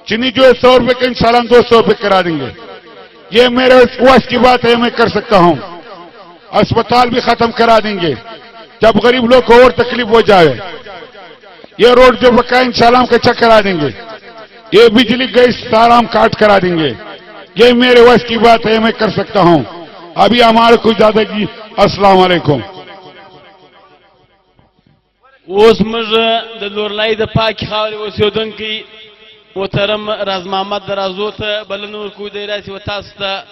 चीनी जो 100 रुपए के इंशाल्लाह 200 रुपए करा देंगे। ये मेरे वश की बात है, मैं कर सकता हूं। अस्पताल भी खत्म करा देंगे जब गरीब लोग को और तकलीफ हो जाए। ये रोड जो बकाया इंशाल्लाह हम कच्चा करा देंगे। ये बिजली गैस सारा हम काट करा देंगे। ये मेरे वश की बात है, मैं कर सकता हूं। अभी हमारे को इजाजत दी। अस्सलाम वालेकुम। اوس موږ د لورلای د پاکې خاورې اوسېدونکي محترم راز محمد رازو ته بلنه ورکوو دی راسي و تاسو ته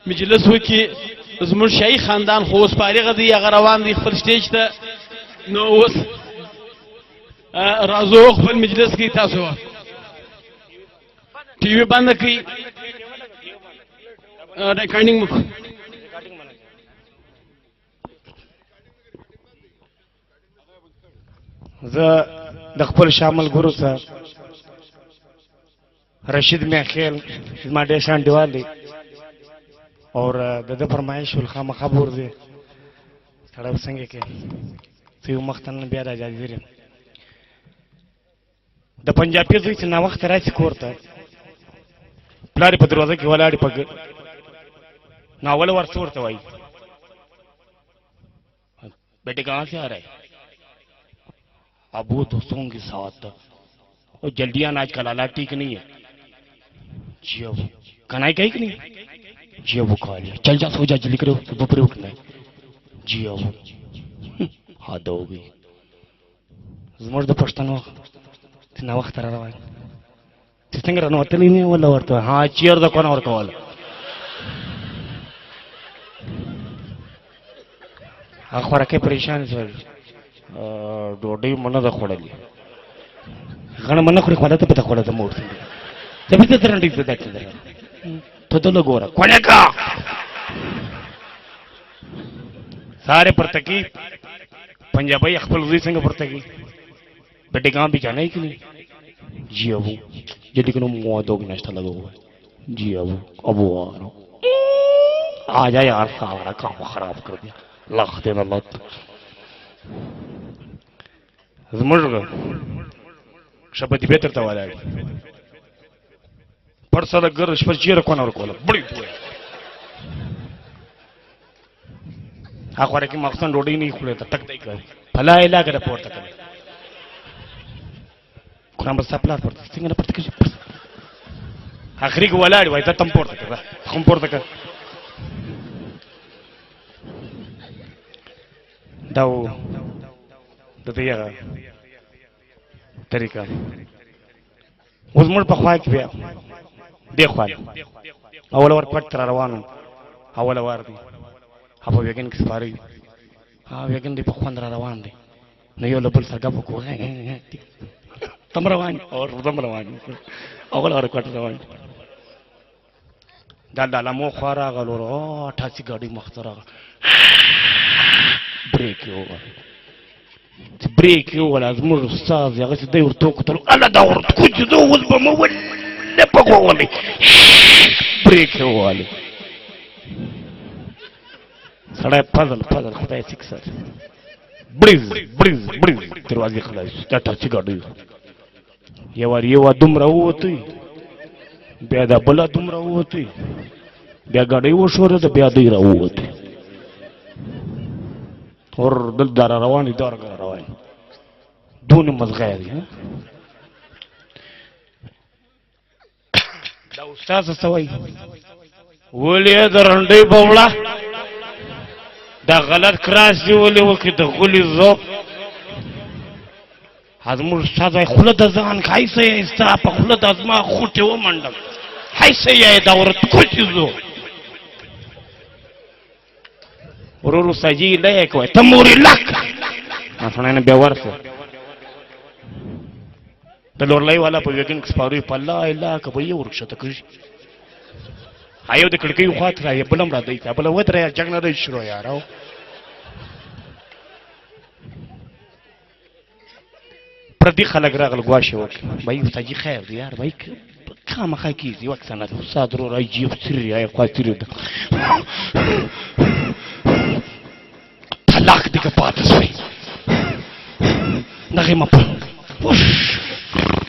مجلس وکړي. زموږ شاهي خاندان خو اوس فارغه دی، هغه روان دی خپل سټیج ته. نو اوس رازو خپل مجلس کوي. تاسو ټي وي بنده کړئ، ریکارډینګ مو زه د خپل شامل ګورو سره رشید میاخیل زما ډېر شان دیوال دی اور د ده فرمایش ول خامخا بور دی سړی څنګه کې څه یو مخ ته نن بیا را جاذر یم. د پنجابي زوی چې ناوخته راسي کور ته، پلار یې په دروازه کې ولاړ په نو اوله ورڅه ورته وایي بیٹے کہاں سے آ رہا ہے؟ ابو دوستوں کے ساتھ. اور جلدیاں آج کل حالات ٹھیک نہیں ہے. جی ابو کنائی کہی کہ نہیں؟ جی ابو کھا لیا. چل جا سو جا جلدی کرو دوپہر اٹھنا ہے. جی ابو حد ہو گئی. زموږ د پښتنو چې ناوخته را روان چې څنګه رانوتلی نه ولا ورته ها چیر د کونه ورکوله. هغه خوراکۍ پریشان شول، ډوډۍ مو نه ده خوړلې، غڼه مو نه خوري، خواله ته پته خوړه ته مور څنګه ته به ته درنډې زه دټې درم ته دله ګوره کونیکا سارے پرته کی پنجابی خپل زوی څنګه پرته کی بیٹے کہاں بھی جانا ہے کہ نہیں؟ جی ابو جلدی کنو موادوں کی ناشتہ لگا ہوا ہے. جی ابو ابو آ رہا ہوں. آ جا یار سارا کام خراب کر دیا لاخ دینا لات. زموږ شپتی به ترته ولاړ پر سره ګر شپه چیرې کونه ورکوله بړی پوهه هغه خوره کې مخصن ډوډۍ نه خوري ته تک دی کوي فلا علاقه پورته کوي قرآن بس پلار پورته څنګه نه پورته کوي اخري کې ولاړ وای ته تم پورته کوي هم پورته کوي داو د دې طریقہ اوس موږ په خوا کې بیا دی خوا اول ور پټ تر روانو اول ور دی هغه وګین کې سپاری ها وګین دی په خوند را روان دی نو یو لبل سره غو کو تم روان او زم روان اول ور پټ روان دا مو خورا غلور او ټاسی ګاډي مختره بریک یو بريك هو لازم الاستاذ يا غسل داير توكل انا دورت كنت دوز بمول بقولي بريك هو علي سړی فضل خدای سکسر بریز دروازې خلاص دا ټاچي ګاډي یو دومره ووتی بیا دا بله دومره ووتی بیا ګاډۍ وشوره د بیا دوی راووتی اور دل دار رواني دار رواني دون مزغاري ها دا استاد سوي ولي درندې بولا دا غلط کراس دی ولي وکي د غلي زو حزم استاد خله د ځان خایسه استا په خله د ازما خوټه و منډل هيسه یې دا ورته کوچي زو ورورو ساجي لا کوي تموري لک اصلا نه بیا ورسه د لورلای والا په وګین سپاري په لا اله کوي یو ورشته کوي هايو د کړکۍ خواته راي بلم را دی بل وتره جنگ نه دی شروع یارو پردي خلک راغل غواشه وک بای ساجي خیر دی یار بای خامخا کیږي وخت سند صادرو راځي سری یا خاطر ده طلاق دې کې پاتې شوی دغه مپ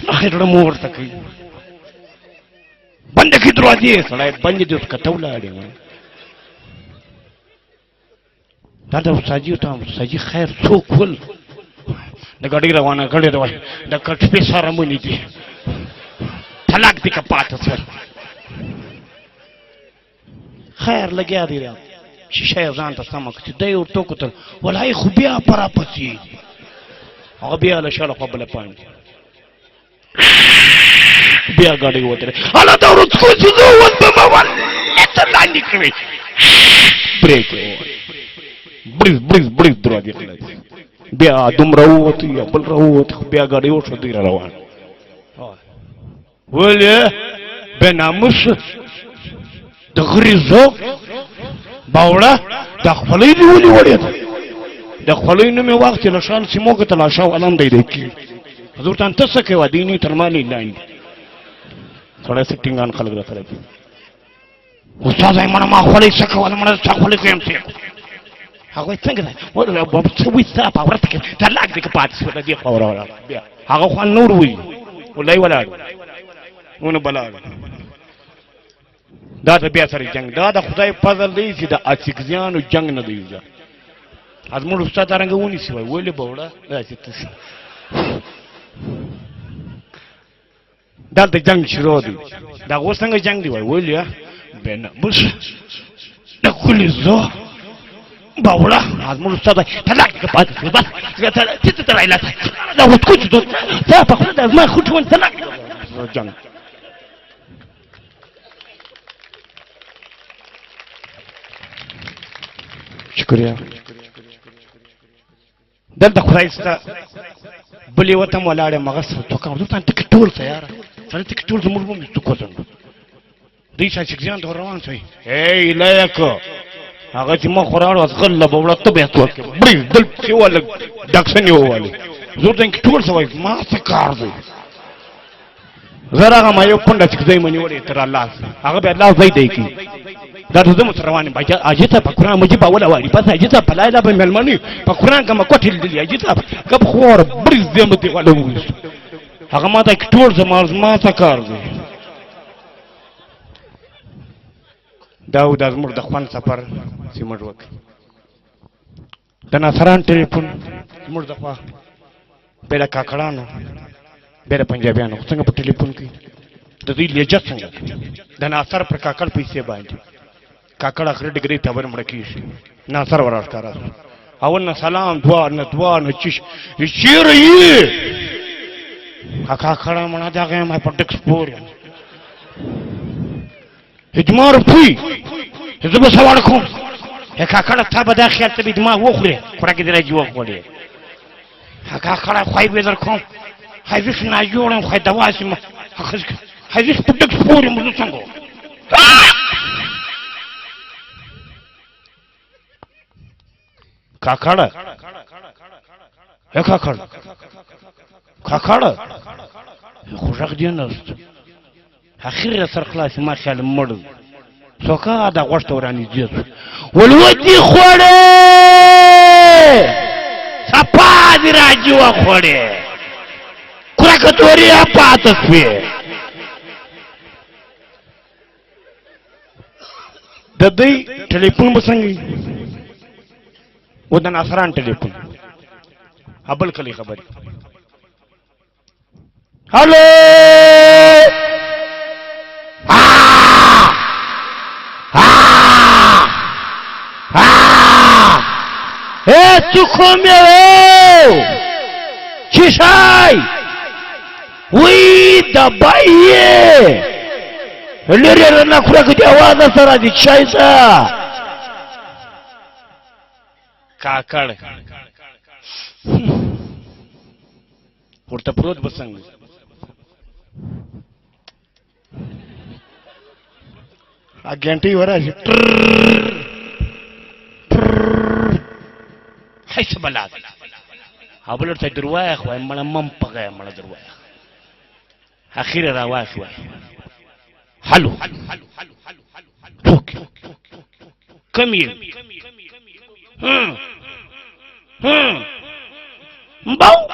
نخیر مور تکي بند کی دروازې سړی بند دې اوس کته ولاړې دا د استاجي ته استاجي خیر څوک ول د ګاډي روانه کړې ده وای د کټپې سره مونږ دي طلاق دې کا پاتې سره خیر لګیا دی را شیشه ځان ته سم کړي دی ورته کوتل ولای خو بیا پرا پسی هغه بیا له شاله په بل پاند بیا ګاډي وته الا دا ورځ خو چې زه وځم په ولته لاندې کړی بریک بریز دروازې خلاص بیا دومره ووت یا بل راووت بیا ګاډي وشو دی روان ولې به ناموس د غریزو باوړه د خپلې دی ولې وړې د خپلې نو مې وخت له شال سیمو کې تلاشا علم دی کی حضور ته تاسو کې و دیني ترمالي لاندې سره سټینګان خلک راځي استاد ایمن ما خپلې څخه ولا مړ څخه خپلې کوم څه هغه څنګه ده ولا په څه وې صاحب اورته کې طلاق دې کې پاتې شو دې خبره ولا بیا هغه خو نور وې ولای ولاړ ونه بلاړ دا ته بیا سره جنگ دا د خدای فضل دی چې د اڅګزیانو جنگ نه دی ځه ازمن استاد رنګ ونی سی وای ولې بوړه دا چې تاسو دلته جنگ شروع دی دا وسنګ جنگ دی وای ولې بنه بس د کلی زو باوړه ازمن استاد طلاق کې پاتې شو بس ته ته راځه دا وڅ کوڅ دا په خپل د ما خو ته طلاق جنگ شکریہ دلته خدای ستا بلې وته ولاړې مغس تو کوم ته ټیکټ ټول تیار سره ټیکټ ټول زموږ مو څه کوځم دې چې ځان د روان شي هی لایکو هغه چې ما خوراړو غل به ولته به تو بری دل چې ول ډاکسن یو والی زور دې ټول سوي ما څه کار دی زراغه ما یو پنده چې ځای منی وړي تر الله هغه به الله زای دی کی دا ته زموږ روانه باجا اجته په قران مجيبه ولا واري بس اجته په لا اله الا الله په قران کما کوټل دی اجته کب خور بریز دې مته ولا وې هغه ما ته ټول زما څه کار دی داود ازمر د خوان سفر سیمړ وک د نصران ټلیفون زمر د خوا بیره کاکړانو بیره پنجابیانو څنګه په ټلیفون کې د دې لهجه څنګه د ناصر پر کاکړ پیسې باندې کاکړ اخر ډیګری ته ور مړ کیږي ناصر ورار کارا اول نه سلام دعا نه چش چیرې کاکړ مړه داګه ما په ټکس پور اجمار پی زه سوال کوم کاکړ ته به دا خیال ته دماغ وخوري خوراک دې راځي وخوري کاکړ خوای به در کوم هیڅ نه جوړم خو دوا سم هیڅ په ټکس پور مو څنګه کاکړ خوشاک دی نه اخر سر خلاص ما خیال مړ څوکا دا غوښته ورانی دي ولوتی خوړې صفا دی راځي و خوړې کورکټوري پاتې شوې د دې ټلیفون مسنګي ودن اثران ټلیفون ابل کلی خبري هالو تو کومه چی شای وی دبایه لری رنا خوراک دی आवाज سره دی چای سا کاکړ ورته پروت بسنګ اګنټي وراشي حيث بلاد هبلر ته درواخ وای مړه مم پغه مړه درواخ اخیره راواخ وای حلو څوک کمیر باو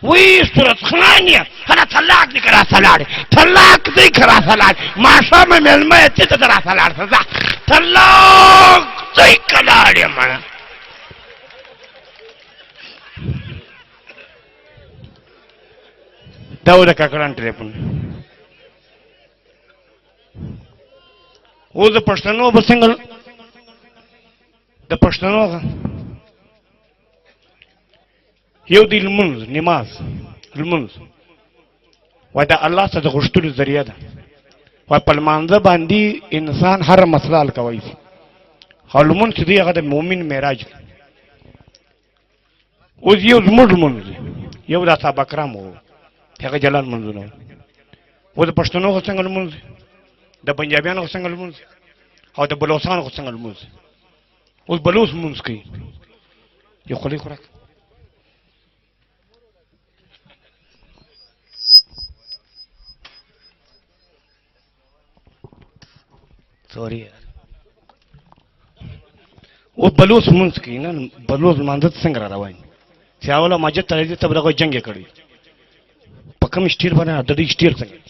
وی صورت خانیه انا طلاق دي کرا سلاړې طلاق دی که را سلاړ ماښامه مېلمه یې ته ته را سلاړ شه ځه طلاق دی که لاړې مړه دا و د کاکړان ټلیفون اوس د پښتنو به څنګه د پښتنو یو دی لمونځ نماز لمونځ وای د الله څخه د غوښتلو ذریعه ده وای په لمانځه باندې انسان هر مسله حل کولی شي او لمونځ چې دی هغه د مؤمن معراج دی اوس یو زموږ لمونځ دی یو د اصحاب کرام و هغه جلال لمونځونه اوس د پښتنو خو څنګه لمونځ دی د پنجابیانو خو څنګه لمونځ دی او د بلوڅانو خو څنګه لمونځ دی اوس بلوڅ لمونځ کوي یو خولۍ خوراک سوري اوس بلوڅ لمونځ کوي نه بلوڅ لمانځه څنګه را روان چې اوله مسجد ته راځي ته به دغه جنګ یې کړی په کوم سټیل باندې د دې سټیل څنګه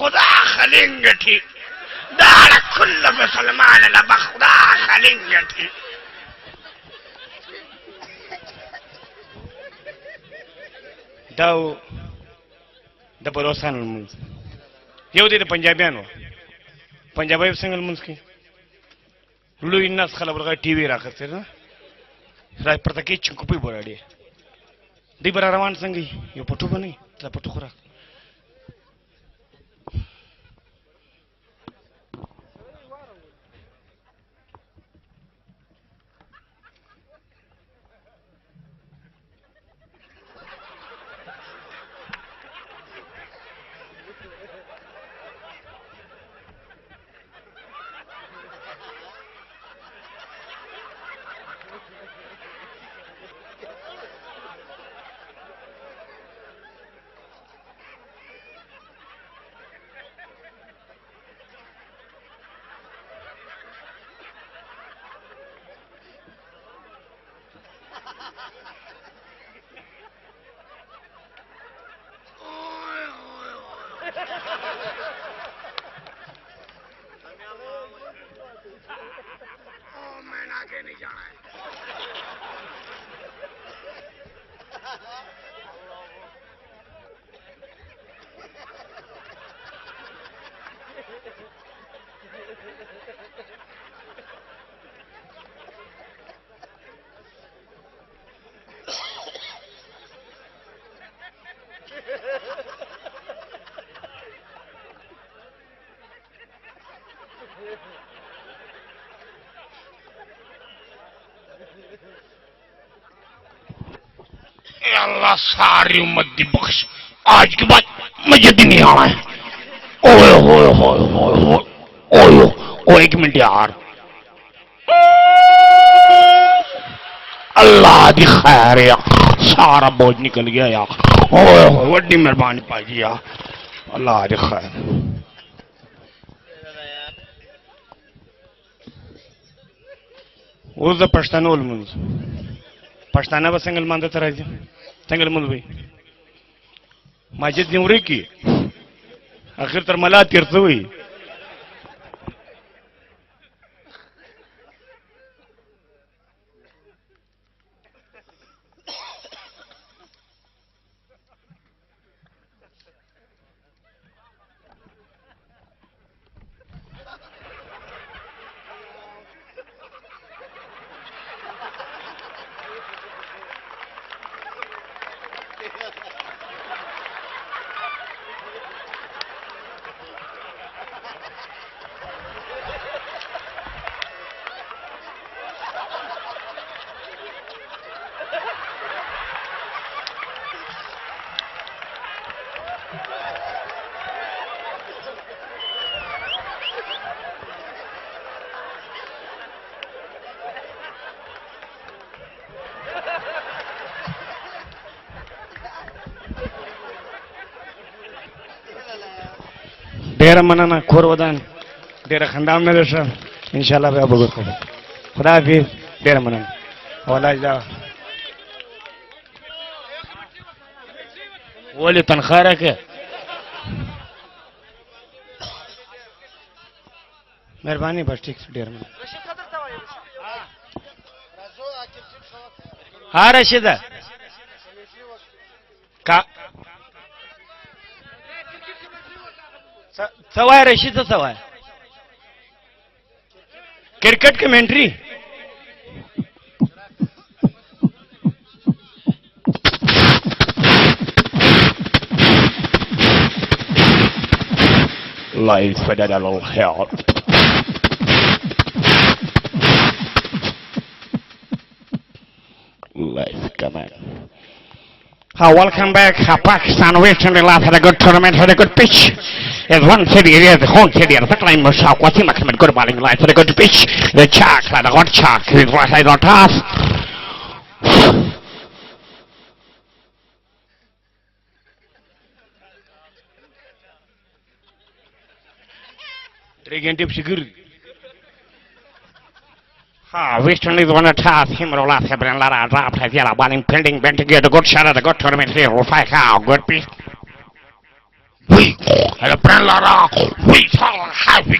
خدا خلنگٹی دار کل مسلمان لبا خدا خلنگٹی داو د بلوڅانو لمونځ یو دی د پنجابیانو پنجابی څنګه لمونځ کوي لوی ناس خلک ورغه ټي وي راخسته نه راځي پرته کې چنکوپي وراړي دی بر روان څنګه یو پټو باندې ته پټو خورا नहीं जाना है अल्लाह सारी उम्मत दी बख्श आज के बाद मुझे भी नहीं आना है ओए होए होए होए होए ओए ओ एक मिनट यार अल्लाह दी खैर यार सारा बोझ निकल गया यार ओए होए वड्डी मेहरबानी पाजी यार अल्लाह दी खैर उस पछताना पछताना बस संगल मानता था राजी संगल मुल भाई माजिद निवरे की आखिर तर मला तीर्थ हुई ډیره مننه کور ودان ډیره خندام نه لشه ان شاء الله بیا به وګورم خدا حافظ ډیره مننه ولا دا ولې تنخواه راکړه مهرباني بس ټیک ډیر مننه ها رشیده کا سوای رشید سوای کرکٹ کمنٹری Life without a little help. Life, come on. Welcome back. Pakistan West Indies had a good tournament, had a good pitch. As one city area, the whole city, the line was sharp. Wasim Ahmed, good bowling line, had a good pitch. The Chak, the hot Chak, his right side on toss. Three-game security. West Indies won a toss. Himrola, Hebron, Lara, dropped, has yellow bowling, pending, bent to get a good shot at the good tournament here. Good pitch. Wait, and a brand Lara. Wait, happy.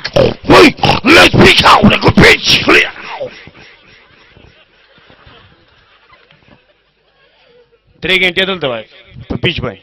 Wait, let's pick out a good pitch. Three-game title, the pitch boy.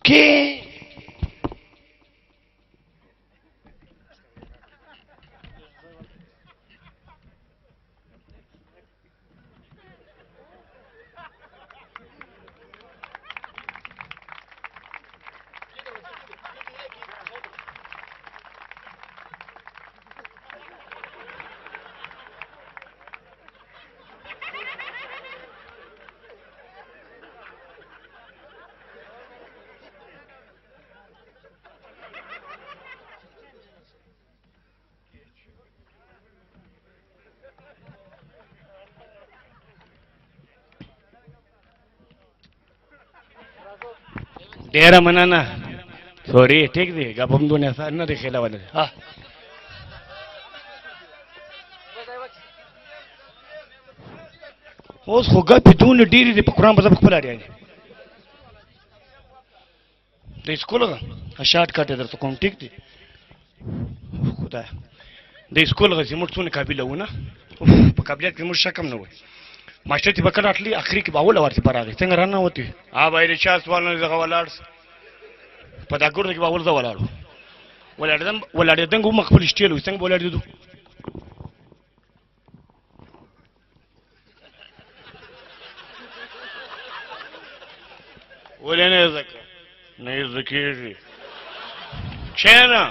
¿Qué? ډیره مننه سوري ټیک دی غبم دونه سره نه دی خلاونه ها اوس خو غبي دونه ډیری دی په قران په خپل اړه دی د سکول شارټ کټ درته کوم ټیک دی خدای د سکول غزي موږ څونه قابل ونه په قابلیت کې موږ شکم نه وای ماشټر تی بکر اټلی اخري کې باول ورته پراغی څنګه رانه وتی ها باید چا سوال نه زغه ولاړ په دا ګور کې باول زه ولاړ ولاړ دنګ مخ خپل شتیل څنګه ولاړ دي ولنه زکه نه زکیږي چیرې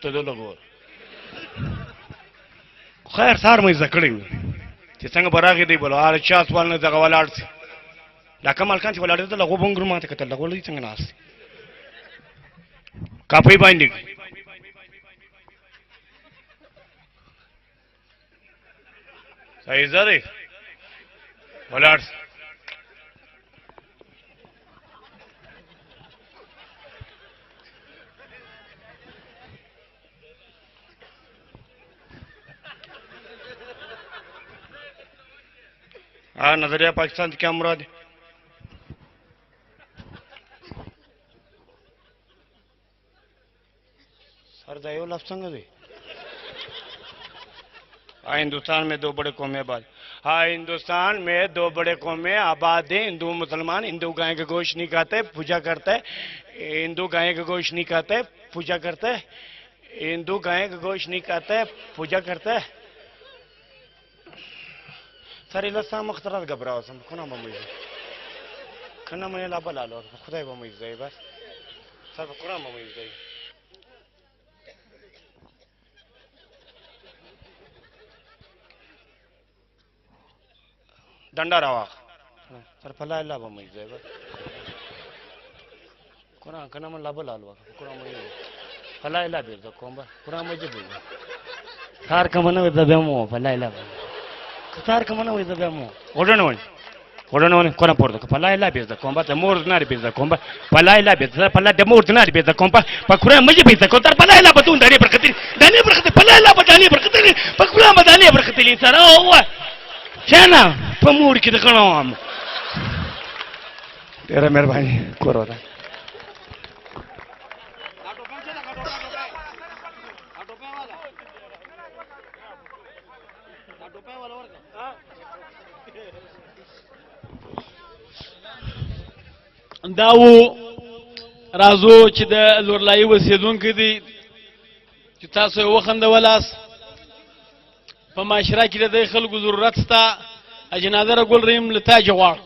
ته دلګور خیر سار مې زکړې چې څنګه براغې دی بوله هر چا سوال نه دغه ولاړ سي دا کمال خان چې ولاړ دی لغو بنګر ماته کتل لغو لې څنګه ناس کاپي باندې صحیح زری ولاړ नजरिया पाकिस्तान क्या मुराद है सर दयो लफ्ज़ हिंदुस्तान में दो बड़े कौमें आबाद हिंदुस्तान में दो बड़े कौमें आबाद है हिंदू मुसलमान हिंदू गाय का गोश्त नहीं खाते पूजा करते हिंदू गाय का गोश्त नहीं खाते पूजा करते हिंदू गाय का गोश्त नहीं खाते पूजा करते سره لسه مخترات غبراوسم کنه به مې کنه مې لا بلالو خدای به مې زوی بس سره قرآن به مې زوی ډنډه راواخ سره په لا اله به مې زوی بس قرآن کنه مې لا بلالو قرآن مې په لا اله به کوم به قرآن مې جبو کار کوم نه د بهمو په لا اله کار کوم نه د بهمو وډنه کنه پورته په لا اله به کوم به مور نه به کوم به په لا اله به په لا د مور نه به کوم په قرآن مې به کوم تر په لا اله به تون دانی برکت دانی برکت په لا اله به دانی برکت په قرآن به دانی برکت لې سره او شنه په مور کې د کړم ډیره مهرباني کورو ده دا و راځو چې د لورلایي اوسېدونکي دي چې تاسو یې وخندولاست په معاشره کې د دې خلکو ضرورت شته جنازه ګل رحیم له تاج غواړ